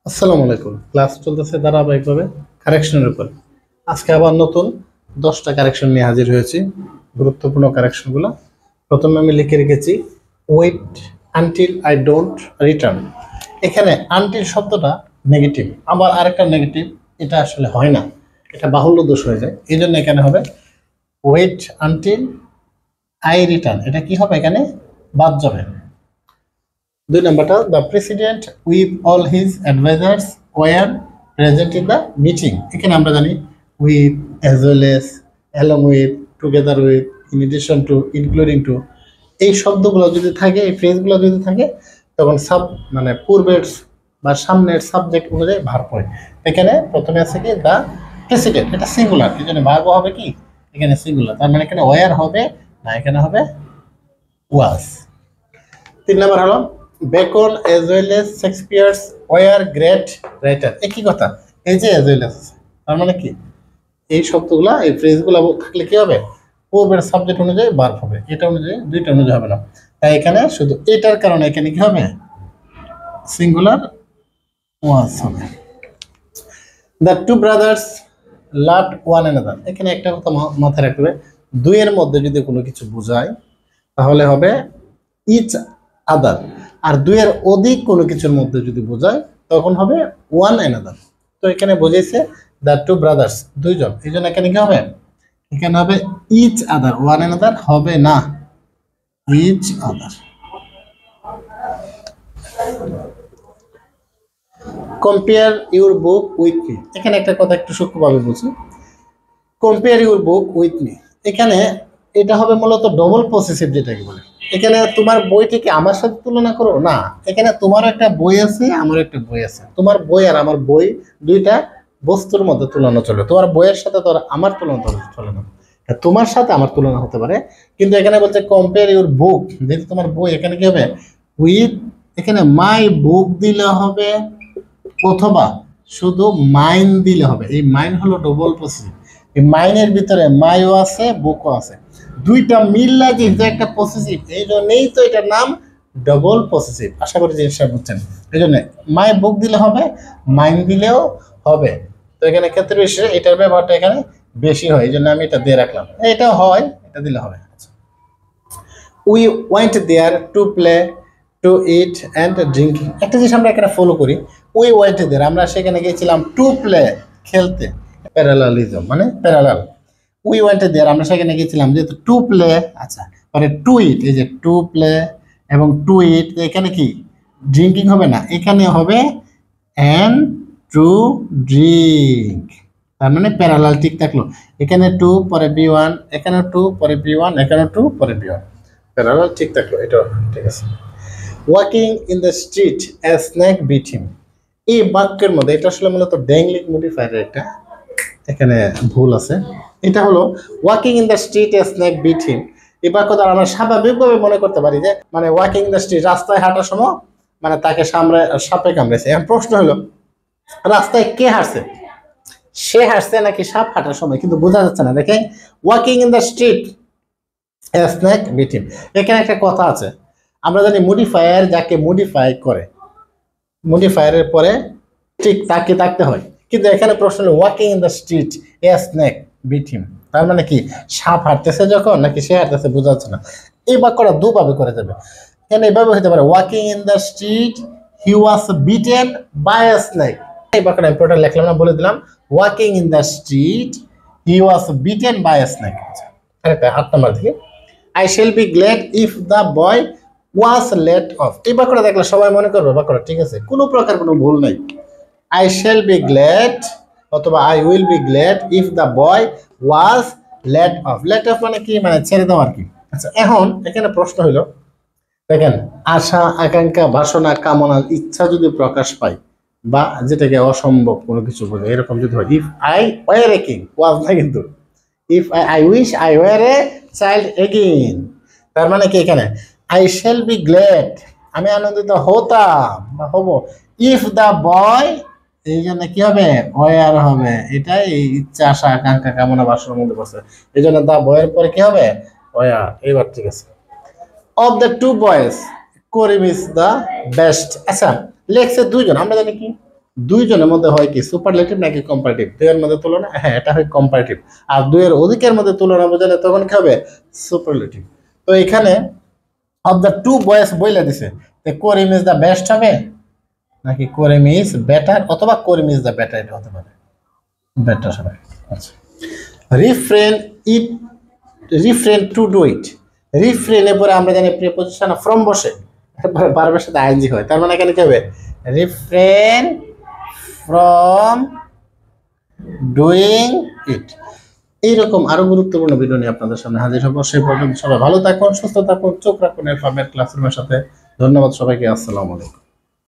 আসসালামু আলাইকুম। ক্লাস চলতেছে ধারাবাহিকভাবে কারেকশনের উপর। আজকে আবার নতুন 10টা কারেকশন নিয়ে হাজির হয়েছি। গুরুত্বপূর্ণ কারেকশনগুলো। প্রথমে আমি লিখে রেখেছি wait until I don't return. এখানে আনটিল শব্দটা নেগেটিভ, আবার আরেকটা নেগেটিভ, এটা আসলে হয় না, এটা বাহুল্য দোষ হয়ে যায়। এই জন্য এখানে হবে ওয়েট আনটিল আই রিটার্ন। এটা কি হবে? এখানে বাদ যাবে। দুই নাম্বারটা the president with all his advisers were present in the meeting. এখানে আমরা জানি with, as well as, along with, together with, in addition to, including to, এই শব্দগুলো যদি থাকে, এই ফ্রেজগুলো যদি থাকে, তখন মানে পূর্বের বা সামনের সাবজেক্ট অনুযায়ী ভার্ব হয়। এখানে প্রথমে আছে কি দ্য প্রেসিডেন্ট, এটা সিঙ্গুলার, এই জন্য ভার্ব হবে কি এখানে সিঙ্গুলার, তার মানে এখানে ওয়ার হবে না, এখানে হবে ওয়াজ। 3 নাম্বার হলো Bacon as well as Shakespeare's were great writer. একই কথা, এই যে এজ ওয়েল এজ, তার মানে কি এই শব্দগুলা, এই ফ্রেজগুলো থাকলে কি হবে? পূর্বের সাবজেক্ট অনুযায়ী ভার্ব হবে, এটা অনুযায়ী, দুইটা অনুযায়ী হবে না। তাই এখানে শুধু এটার কারণে এখানে কি হবে? সিঙ্গুলার ওয়াজ হবে। The two brothers loved one another. এখানে একটা কথা মাথায় রাখতে হবে, দুইয়ের মধ্যে যদি কোনো কিছু বোঝায় তাহলে হবে ইচ আদার, আর দুইয়ের অধিক কোনো কিছুর মধ্যে যদি বোঝায় তখন হবে ওয়ান অ্যানাদার। তো এখানে বোঝাইছে দ্য টু ব্রাদার্স, দুইজন, এই জন্য এখানে কি হবে? এখানে হবে ইচ আদার, ওয়ান অ্যানাদার হবে না, each other. Compare your book with me. এখানে একটা কথা একটু সূক্ষ্মভাবে বুঝি। Compare your book with me, এখানে এটা হবে মূলত ডবল পসেসিভ, যেটাকে বলে। এখানে তোমার বইটিকে আমার সাথে তুলনা করো না, এখানে তোমার একটা বই আছে, আমার একটা বই আছে, তোমার বই আর আমার বই দুইটা বস্তুর মধ্যে তুলনা চলে। তোমার বইয়ের সাথে তো আমার তুলনা চলে না, তোমার সাথে আমার তুলনা হতে পারে, কিন্তু এখানে বলছে কম্পেয়ার ইউর বুক, যেহেতু তোমার বই, এখানে কি হবে? উইথ, এখানে মাই বুক দিলে হবে, অথবা শুধু মাইন দিলে হবে। এই মাইন হলো ডবল পসেসিভ, এই মাইনের ভিতরে মাইও আছে, বুকও আছে, দুইটা মিললা যেহেতু একটা পসেসিভ, এই জন্যই তো এটার নাম ডবল পসেসিভ। আশা করি জিনিসটা বুঝছেন। এই জন্য মাই বুক দিলে হবে, মাইন দিলেও হবে। তো এখানে ক্ষেত্রে বিশেষে এটার ব্যবহারটা এখানে বেশি হয়, এই জন্য আমি এটা দিয়ে রাখলাম। এটা হয়, এটা দিলে হবে। We went there to play, to eat and drinking. একটা জিনিস আমরা এখানে ফলো করি, উই ওয়েন্ট দেয়ার, আমরা সেখানে গিয়েছিলাম টু প্লে, খেলতে, প্যারালালিজম মানে প্যারালাল। উই ওয়েন্ট দেয়ার, আমরা সেখানে গিয়েছিলাম যেহেতু টু প্লে, আচ্ছা, মানে টু ইট, এই যে টু প্লে এবং টু ইট, এখানে কি ড্রিঙ্কিং হবে না, এখানে হবে অ্যান্ড টু ড্রিঙ্ক, তার মানে প্যারালাল ঠিক থাকলো। এখানে টু পরে বি ওয়ান, এখানে টু পরে বি ওয়ান, এখানে টু পরে বি ওয়ান, প্যারালাল ঠিক থাকলো, এটা ঠিক আছে। Walking in the street a snake bit him. এই বাক্যের মধ্যে এটা আসলে মূলত ড্যাংলিং মডিফায়ারের একটা এখানে ভুল আছে। এটা হলো walking in the street a snake bit him. এই বাক্য দ্বারা আমরা স্বাভাবিকভাবে মনে করতে পারি যে মানে ওয়াকিং ইন দ্য স্ট্রিট, রাস্তায় হাঁটার সময় মানে তাকে সাপে কামড়েছে। এখন প্রশ্ন হলো রাস্তায় কে হাঁটছে, সে হাঁটছে নাকি সাপ হাঁটার সময়, কিন্তু বোঝা যাচ্ছে না। দেখেন walking in the street a snake bit him, এখানে একটা কথা আছে, আমরা জানি মডিফায়ার যাকে মডিফাই করে, মডিফায়ারের পরে ঠিক তাকে থাকতে হয়, কিন্তু এখানে প্রশ্ন হলো walking in the street a snake bit him, তার মানে কি সাপ হাঁটতেছে যখন নাকি সে হাঁটতেছে বোঝা যাচ্ছে না। এই বাক্যটা দুভাবে করে যাবে, এখানে এভাবে হতে পারে walking in the street he was bitten by a snake. এই বাক্যটা ইম্পর্টেন্ট লিখলাম না, বলে দিলাম walking in the street he was bitten by a snake. আরেকটা 8 নাম্বার থেকে I shall be glad if the boy was let off. এই বাক্যটা দেখলে সবাই মনে করবে বাক্যটা ঠিক আছে, কোনো প্রকার কোনো ভুল নাই। I shall be glad অথবা I will be glad if the boy was let off. Let off মানে কি, মানে ছেড়ে দেওয়া আর কি। আচ্ছা, এখন এখানে প্রশ্ন হইল, দেখেন আশা, আকাঙ্ক্ষা, বাসনা, কামনা, ইচ্ছা যদি প্রকাশ পায় বা যেটাকে অসম্ভব কোনো কিছু বোঝে, এরকম যদি হয়, if I were a king, was না কিন্তু, if I wish I were a child again, তার মানে কি এখানে আই শ্যাল বি গ্ল্যাড, আমি আনন্দিত হতাম বা হব, ইফ দ্য বয়, এই জন্য কি হবে ওয়ার হবে, এটাই ইচ্ছা, আশা, আকাঙ্ক্ষা, কামনা, বাসনার মধ্যে পড়ছে, এই জন্য দা বয়ের পরে কি হবে ওয়ার। এইবার ঠিক আছে। Of the two boys Karim is the best. আচ্ছা লেখছে দুইজন, আমরা জানি কি দুইজনের মধ্যে হয় কি সুপারলেটিভ নাকি কম্পারেটিভ? দুইয়ের মধ্যে তুলনা, হ্যাঁ এটা হয় কম্পারেটিভ। আর দুইয়ের অধিকের মধ্যে তুলনা বোঝালে তখন কি হবে? সুপারলেটিভ। তো এখানে অফ দ্য টু বয়েস বইলা দিছে, করিম ইজ দ্য বেস্ট হবে নাকি করিম ইজ বেটার, অথবা করিম ইজ দ্য বেটার, এটা হতে পারে বেটার হবে। আচ্ছা, refrain it, refrain to do it. রিফ্রেনের পরে আমরা জানি প্রিপোজিশন ফ্রম বসে, তারপরে ভার্বের সাথে আইএনজি হয়, তার মানে এখানে কি হবে? Refrain from doing it. এইরকম আরো গুরুত্বপূর্ণ ভিডিও নিয়ে আপনাদের সামনে হাজির হবো। সেই পর্যন্ত সবাই ভালো থাকুন, সুস্থ থাকুন, চোখ রাখুন এলফাবেট ক্লাসরুমের সাথে। ধন্যবাদ সবাইকে, আসসালামু আলাইকুম।